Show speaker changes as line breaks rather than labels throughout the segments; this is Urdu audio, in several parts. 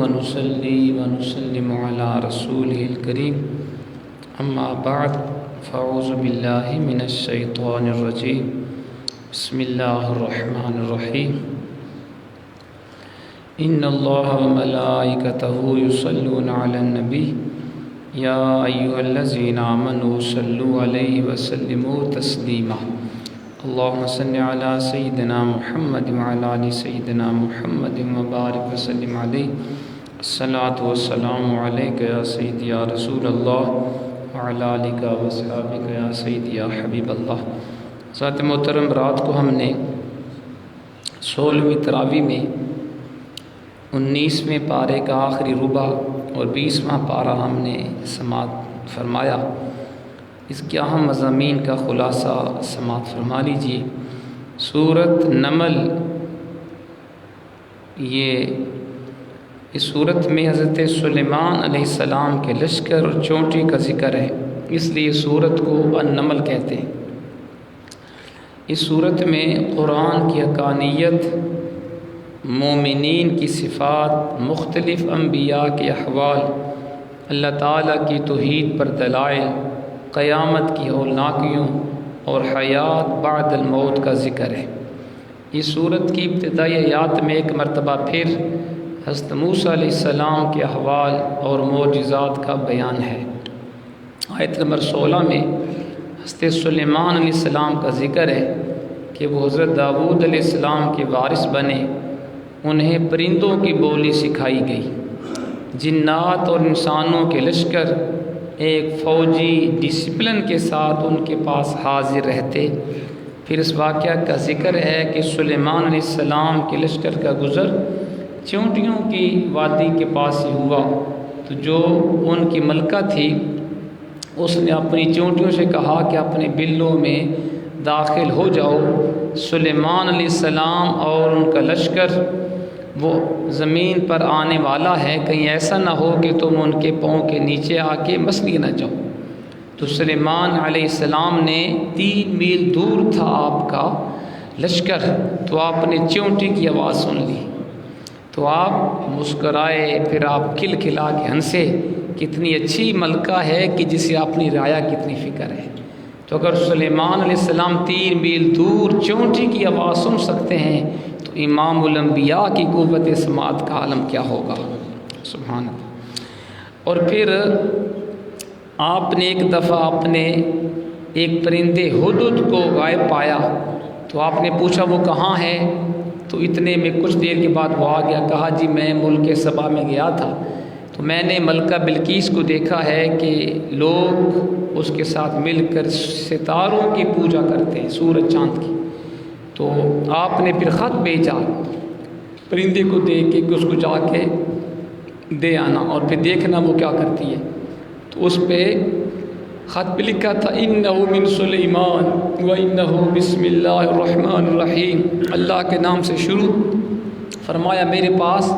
ونصلي ونسلم على رسوله الكريم أما بعد فأعوذ بالله من الشيطان الرجيم بسم الله الرحمن الرحيم إن الله وملائكته يصلون على النبي يا أيها الذين آمنوا صلوا عليه وسلموا تسليما اللهم صل على سيدنا محمد وعلى آل سيدنا محمد وبارك وسلم عليه الصلاة والسلام عليك يا سيدي يا رسول الله وعلى آلك وصحبك يا سيدي يا حبيب الله. ذات محترم، رات کو ہم نے 16ویں تراویح میں 19ویں پارے کا آخری ربع اور 20واں پارہ ہم نے سماعت فرمایا. اس کے اہم مضامین کا خلاصہ سماعت فرما لیجیے. سورۃ نمل، اس صورت میں حضرت سلیمان علیہ السلام کے لشکر اور چونٹی کا ذکر ہے، اس لیے صورت کو النمل کہتے ہیں. اس صورت میں قرآن کی حقانیت، مومنین کی صفات، مختلف انبیاء کے احوال، اللہ تعالیٰ کی توحید پر دلائل، قیامت کی ہولناکیوں اور حیات بعد الموت کا ذکر ہے. اس صورت کی ابتدائی آیات میں ایک مرتبہ پھر حضرت موسیٰ علیہ السلام کے احوال اور معجزات کا بیان ہے. آیت نمبر 16 میں حضرت سلیمان علیہ السلام کا ذکر ہے کہ وہ حضرت داؤد علیہ السلام کے وارث بنے. انہیں پرندوں کی بولی سکھائی گئی. جنات اور انسانوں کے لشکر ایک فوجی ڈسپلن کے ساتھ ان کے پاس حاضر رہتے. پھر اس واقعہ کا ذکر ہے کہ سلیمان علیہ السلام کے لشکر کا گزر چونٹیوں کی وادی کے پاس ہی ہوا. تو جو ان کی ملکہ تھی اس نے اپنی چونٹیوں سے کہا کہ اپنے بلوں میں داخل ہو جاؤ. سلیمان علیہ السلام اور ان کا لشکر وہ زمین پر آنے والا ہے، کہیں ایسا نہ ہو کہ تم ان کے پاؤں کے نیچے آ کے مسلی نہ جاؤ. تو سلیمان علیہ السلام نے 3 میل دور تھا آپ کا لشکر، تو آپ نے چونٹی کی آواز سن لی تو آپ مسکرائے. پھر آپ کھل کھلا کے ہنسے. کتنی اچھی ملکہ ہے کہ جسے اپنی رعایا کتنی فکر ہے. تو اگر سلیمان علیہ السلام 3 میل دور چونٹی کی آواز سن سکتے ہیں تو امام الانبیاء کی قوت سماعت کا عالم کیا ہوگا. سبحان اللہ. اور پھر آپ نے ایک دفعہ اپنے ایک پرندے ہدہد کو غائب پایا. تو آپ نے پوچھا وہ کہاں ہے؟ تو اتنے میں کچھ دیر کے بعد وہ آ گیا. کہا جی میں ملک سبا میں گیا تھا تو میں نے ملکہ بلقیس کو دیکھا ہے کہ لوگ اس کے ساتھ مل کر ستاروں کی پوجا کرتے ہیں، سورج چاند کی. تو آپ نے پھر خط بھیجا پرندے کو دے کے کہ اس کو جا کے دے آنا اور پھر دیکھنا وہ کیا کرتی ہے. تو اس پہ خط پہ لکھا تھا انہ من سلیمان و انہ بسم اللہ الرحمن الرحیم. اللہ کے نام سے شروع. فرمایا میرے پاس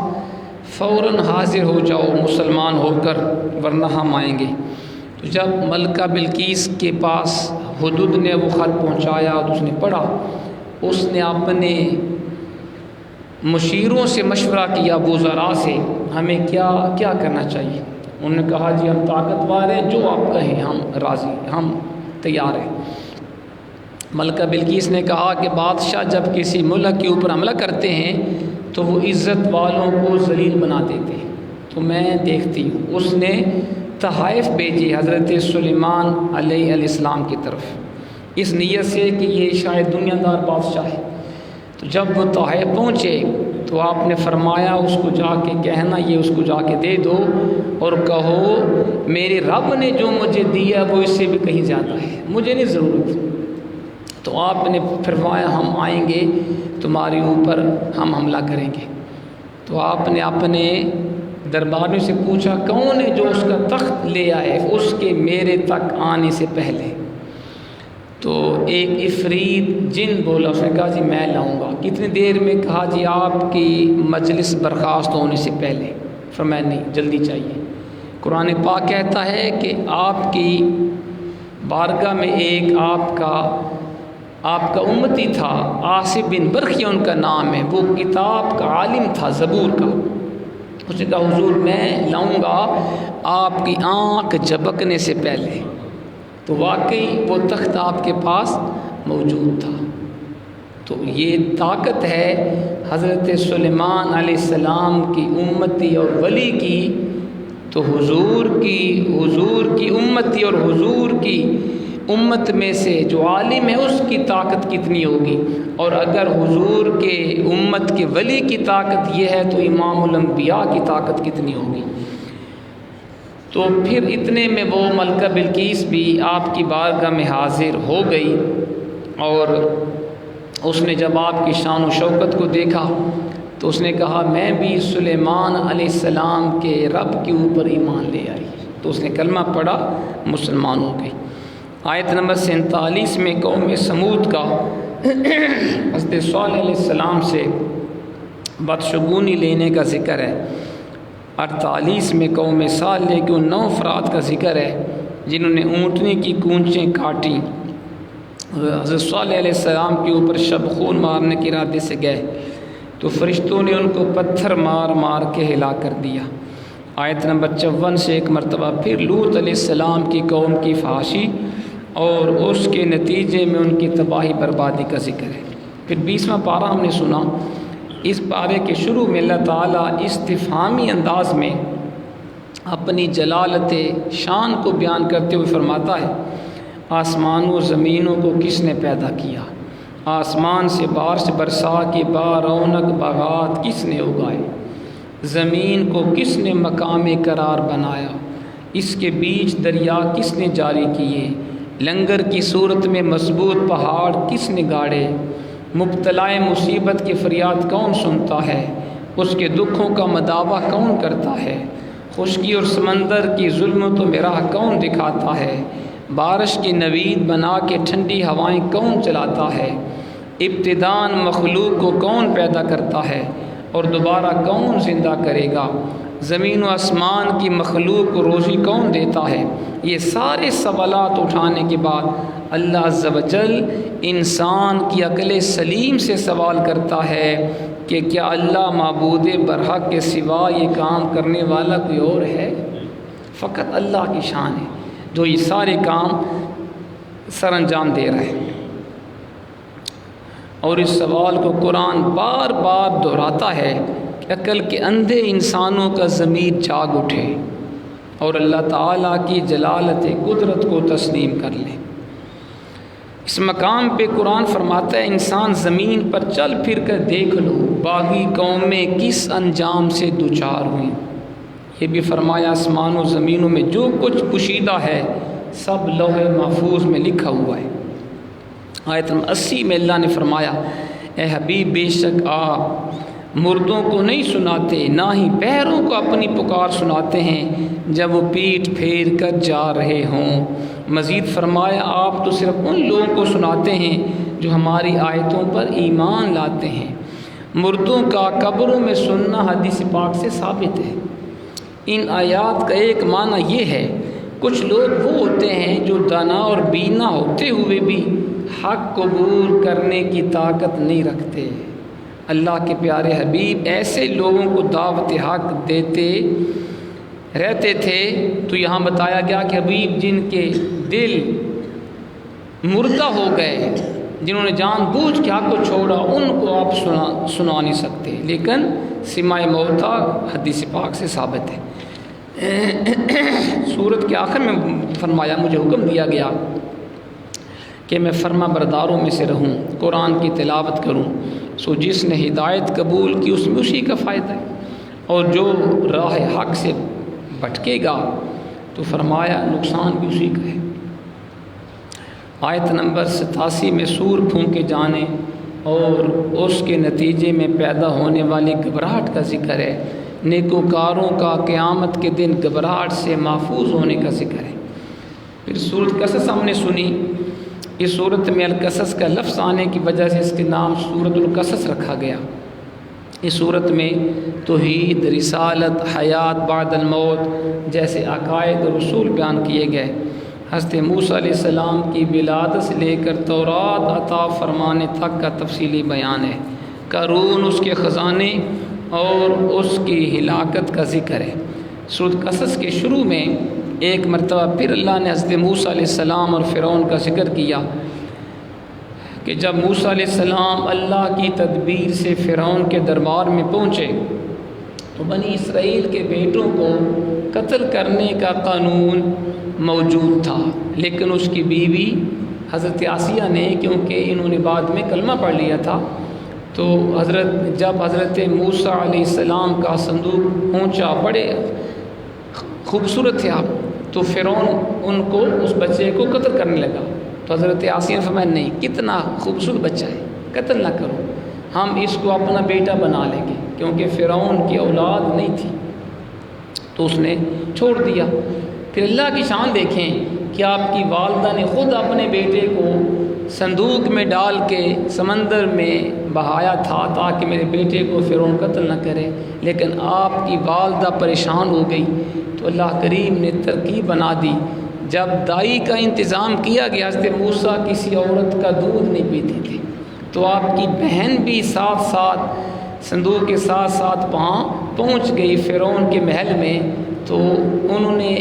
فوراً حاضر ہو جاؤ مسلمان ہو کر ورنہ ہم آئیں گے. تو جب ملکہ بلقیس کے پاس ہدہد نے وہ خط پہنچایا تو اس نے پڑھا. اس نے اپنے مشیروں سے مشورہ کیا، وزراء سے، ہمیں کیا کرنا چاہیے. انہوں نے کہا جی ہم طاقتور ہیں، جو آپ کہیں ہم راضی، ہم تیار ہیں. ملکہ بلقیس نے کہا کہ بادشاہ جب کسی ملک کے اوپر حملہ کرتے ہیں تو وہ عزت والوں کو ذلیل بنا دیتے ہیں. تو میں دیکھتی ہوں. اس نے تحائف بھیجی حضرت سلیمان علیہ السلام کی طرف اس نیت سے کہ یہ شاید دنیا دار بادشاہ ہے. تو جب وہ تحائف پہنچے تو آپ نے فرمایا اس کو جا کے کہنا، یہ اس کو جا کے دے دو اور کہو میرے رب نے جو مجھے دیا وہ اس سے بھی کہیں زیادہ ہے، مجھے نہیں ضرورت. تو آپ نے فرمایا ہم آئیں گے تمہارے اوپر، ہم حملہ کریں گے. تو آپ نے اپنے درباریوں سے پوچھا کون ہے جو اس کا تخت لے آئے اس کے میرے تک آنے سے پہلے. تو ایک عفریت جن بولا، اس نے کہا جی میں لاؤں گا. کتنی دیر میں؟ کہا جی آپ کی مجلس برخاست ہونے سے پہلے. فرمایا نہیں جلدی چاہیے. قرآن پاک کہتا ہے کہ آپ کی بارگاہ میں ایک آپ کا امتی تھا، عاصب بن برخیہ ان کا نام ہے، وہ کتاب کا عالم تھا، زبور کا. اس نے کہا حضور میں لاؤں گا آپ کی آنکھ جھپکنے سے پہلے۔ تو واقعی وہ تخت آپ کے پاس موجود تھا۔ تو یہ طاقت ہے حضرت سلیمان علیہ السلام کی امتی اور ولی کی، تو حضور کی امتی اور حضور کی امت میں سے جو عالم ہے اس کی طاقت کتنی ہوگی، اور اگر حضور کے امت کے ولی کی طاقت یہ ہے تو امام الانبیاء کی طاقت کتنی ہوگی۔ تو پھر اتنے میں وہ ملکہ بلقیس بھی آپ کی بارگاہ میں حاضر ہو گئی، اور اس نے جب آپ کی شان و شوکت کو دیکھا تو اس نے کہا میں بھی سلیمان علیہ السلام کے رب کے اوپر ایمان لے آئی۔ تو اس نے کلمہ پڑھا، مسلمان ہو گئی۔ آیت نمبر 47 میں قوم سمود کا حضرت صالح علیہ السلام سے بدشگونی لینے کا ذکر ہے۔ 48 میں قوم صالح کے ان 9 افراد کا ذکر ہے جنہوں نے اونٹنی کی کونچیں کاٹیں، حضرت صالح علیہ السلام کے اوپر شب خون مارنے کے ارادے سے گئے تو فرشتوں نے ان کو پتھر مار مار کے ہلاک کر دیا۔ آیت نمبر 54 سے ایک مرتبہ پھر لوط علیہ السلام کی قوم کی فحاشی اور اس کے نتیجے میں ان کی تباہی بربادی کا ذکر ہے۔ پھر 20واں پارہ ہم نے سنا۔ اس پارے کے شروع میں اللہ تعالیٰ استفہامی انداز میں اپنی جلالت شان کو بیان کرتے ہوئے فرماتا ہے آسمانوں و زمینوں کو کس نے پیدا کیا، آسمان سے بارش برسا کے رونق باغات کس نے اگائے، زمین کو کس نے مقام قرار بنایا، اس کے بیچ دریا کس نے جاری کیے، لنگر کی صورت میں مضبوط پہاڑ کس نے گاڑے، مبتلا مصیبت کی فریاد کون سنتا ہے، اس کے دکھوں کا مداوع کون کرتا ہے، خشکی اور سمندر کی ظلمت و راہ کون دکھاتا ہے، بارش کی نوید بنا کے ٹھنڈی ہوائیں کون چلاتا ہے، ابتداءً مخلوق کو کون پیدا کرتا ہے اور دوبارہ کون زندہ کرے گا، زمین و آسمان کی مخلوق کو روزی کون دیتا ہے۔ یہ سارے سوالات اٹھانے کے بعد اللہ عز و جل انسان کی عقل سلیم سے سوال کرتا ہے کہ کیا اللہ معبود برحق کے سوا یہ کام کرنے والا کوئی اور ہے؟ فقط اللہ کی شان ہے جو یہ سارے کام سر انجام دے رہے ہیں۔ اور اس سوال کو قرآن بار بار دہراتا ہے کہ عقل کے اندھے انسانوں کا ضمیر جاگ اٹھے اور اللہ تعالیٰ کی جلالت قدرت کو تسلیم کر لے۔ اس مقام پہ قرآن فرماتا ہے انسان زمین پر چل پھر کر دیکھ لو باغی قومیں کس انجام سے دوچار ہوئیں۔ یہ بھی فرمایا آسمان و زمینوں میں جو کچھ پوشیدہ ہے سب لوح محفوظ میں لکھا ہوا ہے۔ آیت 80 میں اللہ نے فرمایا اے حبیب بے شک آپ مردوں کو نہیں سناتے نہ ہی بہروں کو اپنی پکار سناتے ہیں جب وہ پیٹھ پھیر کر جا رہے ہوں۔ مزید فرمایا آپ تو صرف ان لوگوں کو سناتے ہیں جو ہماری آیتوں پر ایمان لاتے ہیں۔ مردوں کا قبروں میں سننا حدیث پاک سے ثابت ہے۔ ان آیات کا ایک معنی یہ ہے کچھ لوگ وہ ہوتے ہیں جو دانا اور بینا ہوتے ہوئے بھی حق قبول کرنے کی طاقت نہیں رکھتے۔ اللہ کے پیارے حبیب ایسے لوگوں کو دعوت حق دیتے رہتے تھے، تو یہاں بتایا گیا کہ حبیب جن کے دل مردہ ہو گئے، جنہوں نے جان بوجھ کے حق کو چھوڑا، ان کو آپ سنا نہیں سکتے، لیکن سماع موتا حدیث پاک سے ثابت ہے۔ سورت کے آخر میں فرمایا مجھے حکم دیا گیا کہ میں فرما برداروں میں سے رہوں، قرآن کی تلاوت کروں، سو جس نے ہدایت قبول کی اس میں اسی کا فائدہ ہے، اور جو راہ حق سے بھٹکے گا تو فرمایا نقصان بھی اسی کا ہے۔ آیت نمبر 87 میں سور پھونکے جانے اور اس کے نتیجے میں پیدا ہونے والی گھبراہٹ کا ذکر ہے۔ نیکوکاروں کا قیامت کے دن گھبراہٹ سے محفوظ ہونے کا ذکر ہے۔ پھر سورۃ قصص ہم نے سنی۔ اس صورت میں القصص کا لفظ آنے کی وجہ سے اس کے نام سورۃ القصص رکھا گیا۔ اس صورت میں توحید، رسالت، حیات بعد الموت جیسے عقائد اور اصول بیان کیے گئے۔ حضرت موسیٰ علیہ السلام کی ولادت سے لے کر تورات عطا فرمانے تک کا تفصیلی بیان ہے۔ قارون، اس کے خزانے اور اس کی ہلاکت کا ذکر ہے۔ سورۃ قصص کے شروع میں ایک مرتبہ پھر اللہ نے حضرت موسیٰ علیہ السلام اور فرعون کا ذکر کیا کہ جب موسیٰ علیہ السلام اللہ کی تدبیر سے فرعون کے دربار میں پہنچے تو بنی اسرائیل کے بیٹوں کو قتل کرنے کا قانون موجود تھا، لیکن اس کی بیوی حضرت آسیہ نے، کیونکہ انہوں نے بعد میں کلمہ پڑھ لیا تھا، تو جب حضرت موسیٰ علیہ السلام کا صندوق پہنچا، بڑے خوبصورت تھے آپ، تو فرعون ان کو اس بچے کو قتل کرنے لگا۔ تو حضرت آسیہ نے فرمایا نہیں، کتنا خوبصورت بچہ ہے، قتل نہ کرو، ہم اس کو اپنا بیٹا بنا لیں گے، کیونکہ فرعون کی اولاد نہیں تھی، تو اس نے چھوڑ دیا۔ پھر اللہ کی شان دیکھیں کہ آپ کی والدہ نے خود اپنے بیٹے کو صندوق میں ڈال کے سمندر میں بہایا تھا تاکہ میرے بیٹے کو فرعون قتل نہ کرے، لیکن آپ کی والدہ پریشان ہو گئی تو اللہ کریم نے ترکیب بنا دی۔ جب دائی کا انتظام کیا گیا، حضرت موسیٰ کسی عورت کا دودھ نہیں پیتے تھے، تو آپ کی بہن بھی ساتھ ساتھ صندوق کے ساتھ ساتھ وہاں پہنچ گئی فرعون کے محل میں، تو انہوں نے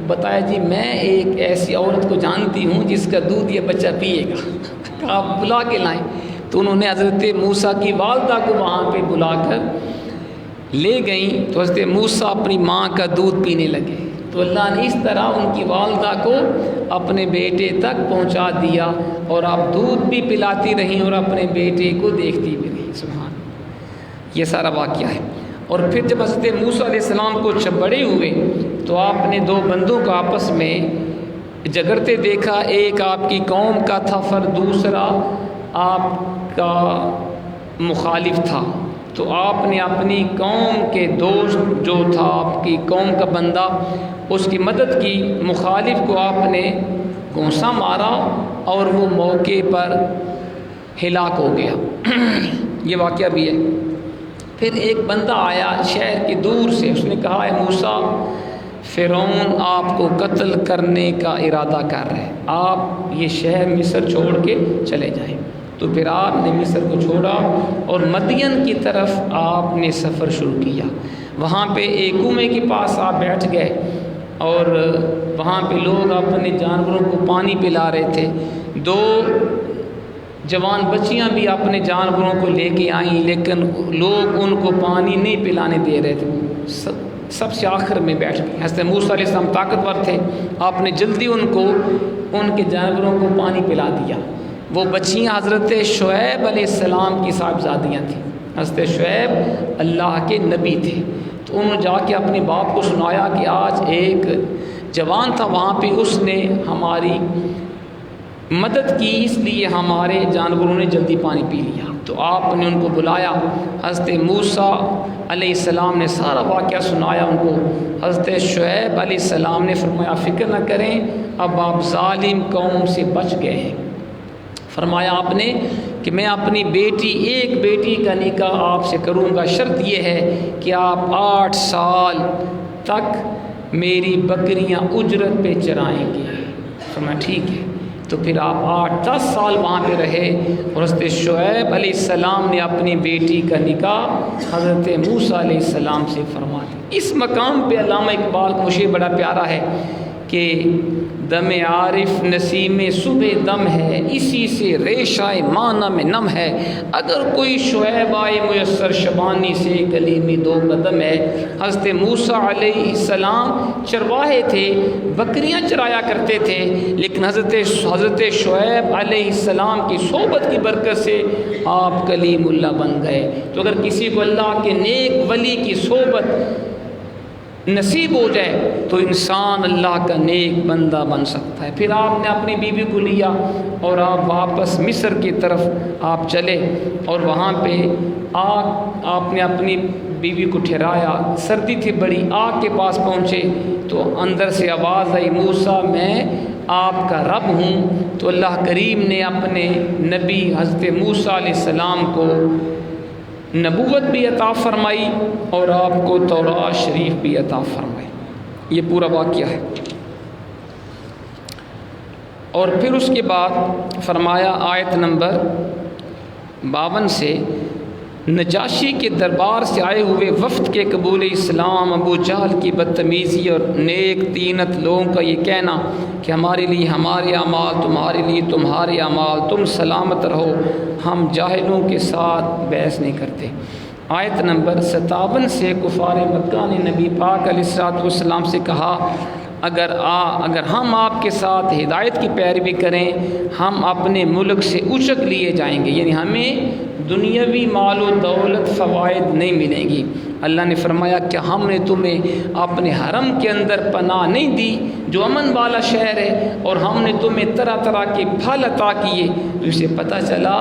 بتایا جی میں ایک ایسی عورت کو جانتی ہوں جس کا دودھ یہ بچہ پیے گا، آپ بلا کے لائیں۔ تو انہوں نے حضرت موسیٰ کی والدہ کو وہاں پہ بلا کر لے گئیں، تو حضرت موسیٰ اپنی ماں کا دودھ پینے لگے، تو اللہ نے اس طرح ان کی والدہ کو اپنے بیٹے تک پہنچا دیا، اور آپ دودھ بھی پلاتی رہیں اور اپنے بیٹے کو دیکھتی بھی رہیں۔ سبحان، یہ سارا واقعہ ہے۔ اور پھر جب حضرت موسیٰ علیہ السلام کو جب بڑے ہوئے تو آپ نے دو بندوں کو آپس میں جگڑتے دیکھا، ایک آپ کی قوم کا تھا، دوسرا آپ کا مخالف تھا، تو آپ نے اپنی قوم کے دوست جو تھا آپ کی قوم کا بندہ، اس کی مدد کی، مخالف کو آپ نے گونسا مارا اور وہ موقع پر ہلاک ہو گیا۔ یہ واقعہ بھی ہے۔ پھر ایک بندہ آیا شہر کی دور سے، اس نے کہا اے موسیٰ، فرعون آپ کو قتل کرنے کا ارادہ کر رہے ہیں، آپ یہ شہر مصر چھوڑ کے چلے جائیں۔ تو پھر آپ نے مصر کو چھوڑا اور مدین کی طرف آپ نے سفر شروع کیا۔ وہاں پہ ایک کنویں کے پاس آپ بیٹھ گئے اور وہاں پہ لوگ اپنے جانوروں کو پانی پلا رہے تھے۔ دو جوان بچیاں بھی اپنے جانوروں کو لے کے آئیں، لیکن لوگ ان کو پانی نہیں پلانے دے رہے تھے، سب سے آخر میں بیٹھ گئے۔ حضرت موسیٰ علیہ السلام طاقتور تھے، آپ نے جلدی ان کو ان کے جانوروں کو پانی پلا دیا۔ وہ بچیاں حضرت شعیب علیہ السلام کی صاحبزادیاں تھیں، حضرت شعیب اللہ کے نبی تھے، تو انہوں نے جا کے اپنے باپ کو سنایا کہ آج ایک جوان تھا وہاں پہ، اس نے ہماری مدد کی، اس لیے ہمارے جانوروں نے جلدی پانی پی لیا۔ تو آپ نے ان کو بلایا، حضرت موسیٰ علیہ السلام نے سارا واقعہ سنایا ان کو۔ حضرت شعیب علیہ السلام نے فرمایا فکر نہ کریں، اب آپ ظالم قوم سے بچ گئے ہیں۔ فرمایا آپ نے کہ میں اپنی ایک بیٹی کا نکاح آپ سے کروں گا، شرط یہ ہے کہ آپ 8 سال تک میری بکریاں اجرت پہ چرائیں گے۔ فرمایا ٹھیک ہے۔ تو پھر آپ 8-10 سال وہاں پہ رہے، اور حضرت شعیب علیہ السلام نے اپنی بیٹی کا نکاح حضرت موسیٰ علیہ السلام سے فرما دیا۔ اس مقام پہ علامہ اقبال کو مجھے بڑا پیارا ہے کہ دم عارف نسیم صبح دم ہے، اسی سے ریشۂ معنی میں نم ہے، اگر کوئی شعیب آئے میسر شبانی سے کلیمی 2 قدم ہے۔ حضرت موسیٰ علیہ السلام چرواہے تھے، بکریاں چرایا کرتے تھے، لیکن حضرت شعیب علیہ السلام کی صحبت کی برکت سے آپ کلیم اللہ بن گئے۔ تو اگر کسی کو اللہ کے نیک ولی کی صحبت نصیب ہو جائے تو انسان اللہ کا نیک بندہ بن سکتا ہے۔ پھر آپ نے اپنی بیوی کو لیا اور آپ واپس مصر کی طرف آپ چلے، اور وہاں پہ آپ نے اپنی بیوی کو ٹھہرایا، سردی تھی بڑی، آگ کے پاس پہنچے تو اندر سے آواز آئی موسیٰ میں آپ کا رب ہوں۔ تو اللہ کریم نے اپنے نبی حضرت موسیٰ علیہ السلام کو نبوت بھی عطا فرمائی اور آپ کو تورات شریف بھی عطا فرمائی۔ یہ پورا واقعہ ہے۔ اور پھر اس کے بعد فرمایا آیت نمبر 52 سے نجاشی کے دربار سے آئے ہوئے وفد کے قبول اسلام، ابو جہل کی بدتمیزی اور نیک طینت لوگوں کا یہ کہنا کہ ہمارے لیے ہمارے اعمال، تمہارے لیے تمہارے اعمال، تم سلامت رہو، ہم جاہلوں کے ساتھ بحث نہیں کرتے۔ آیت نمبر 57 سے کفار مکہ نے نبی پاک علیہ الصلوۃ والسلام سے کہا اگر ہم آپ کے ساتھ ہدایت کی پیروی کریں ہم اپنے ملک سے اچک لیے جائیں گے، یعنی ہمیں دنیاوی مال و دولت فوائد نہیں ملیں گی۔ اللہ نے فرمایا کہ ہم نے تمہیں اپنے حرم کے اندر پناہ نہیں دی جو امن والا شہر ہے، اور ہم نے تمہیں طرح طرح کے پھل عطا کیے۔ تو اسے پتہ چلا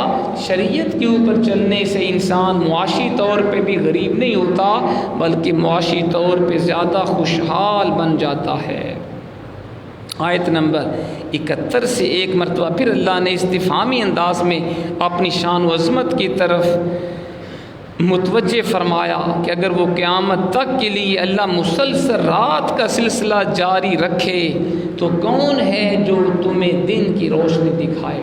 شریعت کے اوپر چلنے سے انسان معاشی طور پہ بھی غریب نہیں ہوتا بلکہ معاشی طور پہ زیادہ خوشحال بن جاتا ہے۔ آیت نمبر 71 سے ایک مرتبہ پھر اللہ نے استفہامی انداز میں اپنی شان و عظمت کی طرف متوجہ فرمایا کہ اگر وہ قیامت تک کے لیے اللہ مسلسل رات کا سلسلہ جاری رکھے تو کون ہے جو تمہیں دن کی روشنی دکھائے،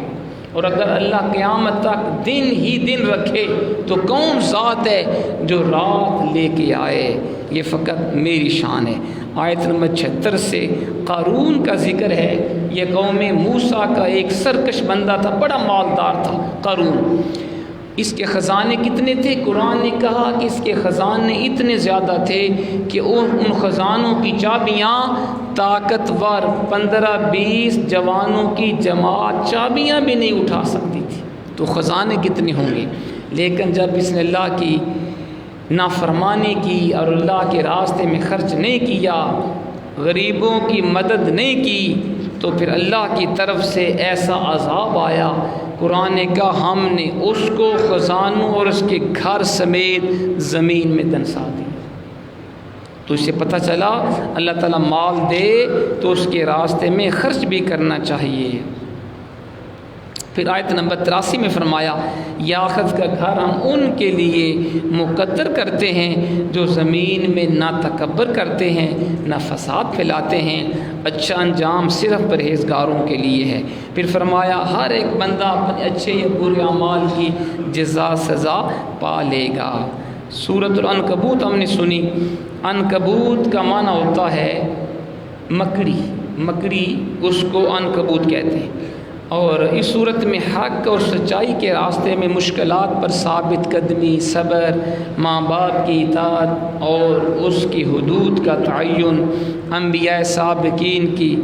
اور اگر اللہ قیامت تک دن ہی دن رکھے تو کون ذات ہے جو رات لے کے آئے، یہ فقط میری شان ہے۔ آیت نمبر 76 سے قارون کا ذکر ہے۔ یہ قوم موسیٰ کا ایک سرکش بندہ تھا، بڑا مالدار تھا قارون۔ اس کے خزانے کتنے تھے؟ قرآن نے کہا کہ اس کے خزانے اتنے زیادہ تھے کہ ان خزانوں کی چابیاں طاقتور 15-20 جوانوں کی جماعت چابیاں بھی نہیں اٹھا سکتی تھی، تو خزانے کتنے ہوں گے۔ لیکن جب اس نے اللہ کی نافرمانی کی اور اللہ کے راستے میں خرچ نہیں کیا، غریبوں کی مدد نہیں کی، تو پھر اللہ کی طرف سے ایسا عذاب آیا۔ قرآن نے کہا ہم نے اس کو خزانوں اور اس کے گھر سمیت زمین میں دنسا دی۔ تو اسے پتہ چلا اللہ تعالیٰ مال دے تو اس کے راستے میں خرچ بھی کرنا چاہیے۔ پھر آیت نمبر 83 میں فرمایا یاخذ کا گھر ہم ان کے لیے مقدر کرتے ہیں جو زمین میں نہ تکبر کرتے ہیں نہ فساد پھیلاتے ہیں، اچھا انجام صرف پرہیزگاروں کے لیے ہے۔ پھر فرمایا ہر ایک بندہ اپنے اچھے یا برے اعمال کی جزا سزا پا لے گا۔ سورۃ العنکبوت ہم نے سنی۔ عنکبوت کا معنی ہوتا ہے مکڑی، اس کو عنکبوت کہتے ہیں، اور اس صورت میں حق اور سچائی کے راستے میں مشکلات پر ثابت قدمی، صبر، ماں باپ کی اطاعت اور اس کی حدود کا تعین، انبیاء سابقین کی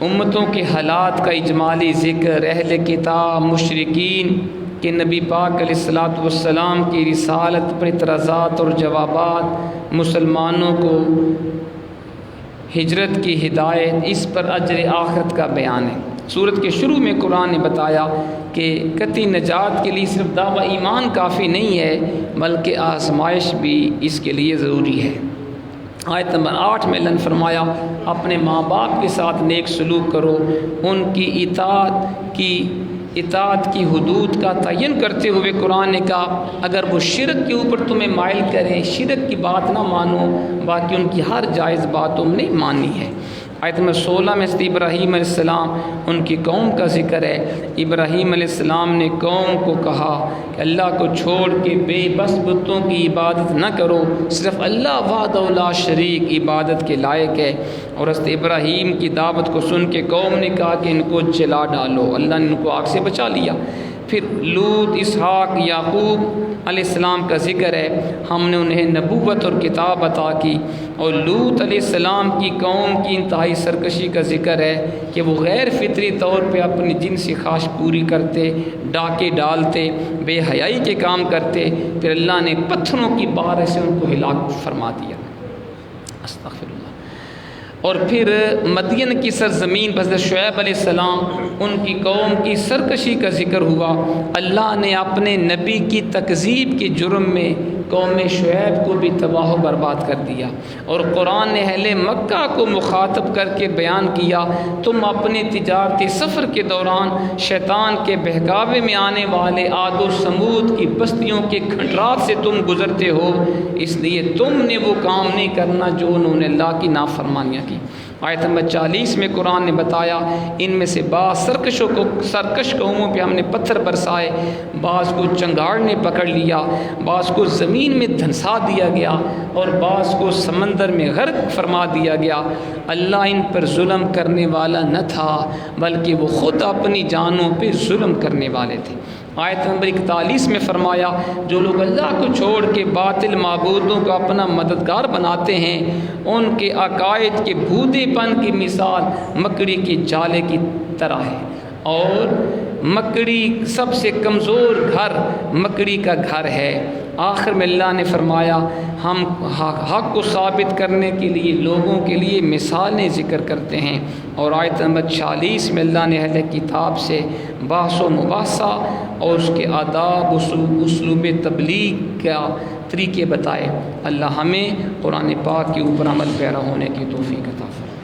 امتوں کے حالات کا اجمالی ذکر، اہل کتاب مشرکین کہ نبی پاک علیہ الصلوۃ والسلام کی رسالت پر اعتراضات اور جوابات، مسلمانوں کو ہجرت کی ہدایت، اس پر اجر آخرت کا بیان ہے۔ سورت کے شروع میں قرآن نے بتایا کہ قطعی نجات کے لیے صرف دعویٰ ایمان کافی نہیں ہے بلکہ آزمائش بھی اس کے لیے ضروری ہے۔ آیت نمبر 8 میں اللہ نے فرمایا اپنے ماں باپ کے ساتھ نیک سلوک کرو، ان کی اطاعت کی حدود کا تعین کرتے ہوئے قرآن نے کہا اگر وہ شرک کے اوپر تمہیں مائل کریں، شرک کی بات نہ مانو، باقی ان کی ہر جائز بات تم نے مانی ہے۔ آیت نمبر 16 میں ابراہیم علیہ السلام ان کی قوم کا ذکر ہے۔ ابراہیم علیہ السلام نے قوم کو کہا کہ اللہ کو چھوڑ کے بے بس بتوں کی عبادت نہ کرو، صرف اللہ وحدہ لا شریک عبادت کے لائق ہے۔ اور حضرت ابراہیم کی دعوت کو سن کے قوم نے کہا کہ ان کو جلا ڈالو، اللہ نے ان کو آگ سے بچا لیا۔ پھر لوط، اسحاق، یعقوب علیہ السلام کا ذکر ہے، ہم نے انہیں نبوت اور کتاب عطا کی۔ اور لوط علیہ السلام کی قوم کی انتہائی سرکشی کا ذکر ہے کہ وہ غیر فطری طور پہ اپنی جنسی خواہش پوری کرتے، ڈاکے ڈالتے، بے حیائی کے کام کرتے، پھر اللہ نے پتھروں کی بارش سے ان کو ہلاک فرما دیا۔ استغفر اللہ۔ اور پھر مدین کی سرزمین حضرت شعیب علیہ السلام ان کی قوم کی سرکشی کا ذکر ہوا۔ اللہ نے اپنے نبی کی تکذیب کے جرم میں قوم شعیب کو بھی تباہ و برباد کر دیا، اور قرآن نے اہل مکہ کو مخاطب کر کے بیان کیا تم اپنے تجارتی سفر کے دوران شیطان کے بہکاوے میں آنے والے عاد و سمود کی بستیوں کے کھنڈرات سے تم گزرتے ہو، اس لیے تم نے وہ کام نہیں کرنا جو انہوں نے اللہ کی نافرمانیاں کی۔ آیت نمبر 40 میں قرآن نے بتایا ان میں سے بعض سرکش قوموں پہ ہم نے پتھر برسائے، بعض کو چنگاڑ نے پکڑ لیا، بعض کو زمین میں دھنسا دیا گیا اور بعض کو سمندر میں غرق فرما دیا گیا۔ اللہ ان پر ظلم کرنے والا نہ تھا بلکہ وہ خود اپنی جانوں پہ ظلم کرنے والے تھے۔ آیت نمبر 41 میں فرمایا جو لوگ اللہ کو چھوڑ کے باطل معبودوں کو اپنا مددگار بناتے ہیں ان کے عقائد کے بھودے پن کی مثال مکڑی کے جالے کی طرح ہے، اور مکڑی سب سے کمزور گھر مکڑی کا گھر ہے۔ آخر میں اللہ نے فرمایا ہم حق کو ثابت کرنے کے لیے لوگوں کے لیے مثالیں ذکر کرتے ہیں۔ اور آیت نمبر 40 میں اللہ نے اہل کتاب سے بحث و مباحثہ اور اس کے آداب اسلوب تبلیغ کا طریقے بتائے۔ اللہ ہمیں قرآن پاک کے اوپر عمل پیرا ہونے کی توفیق عطا فرمائے۔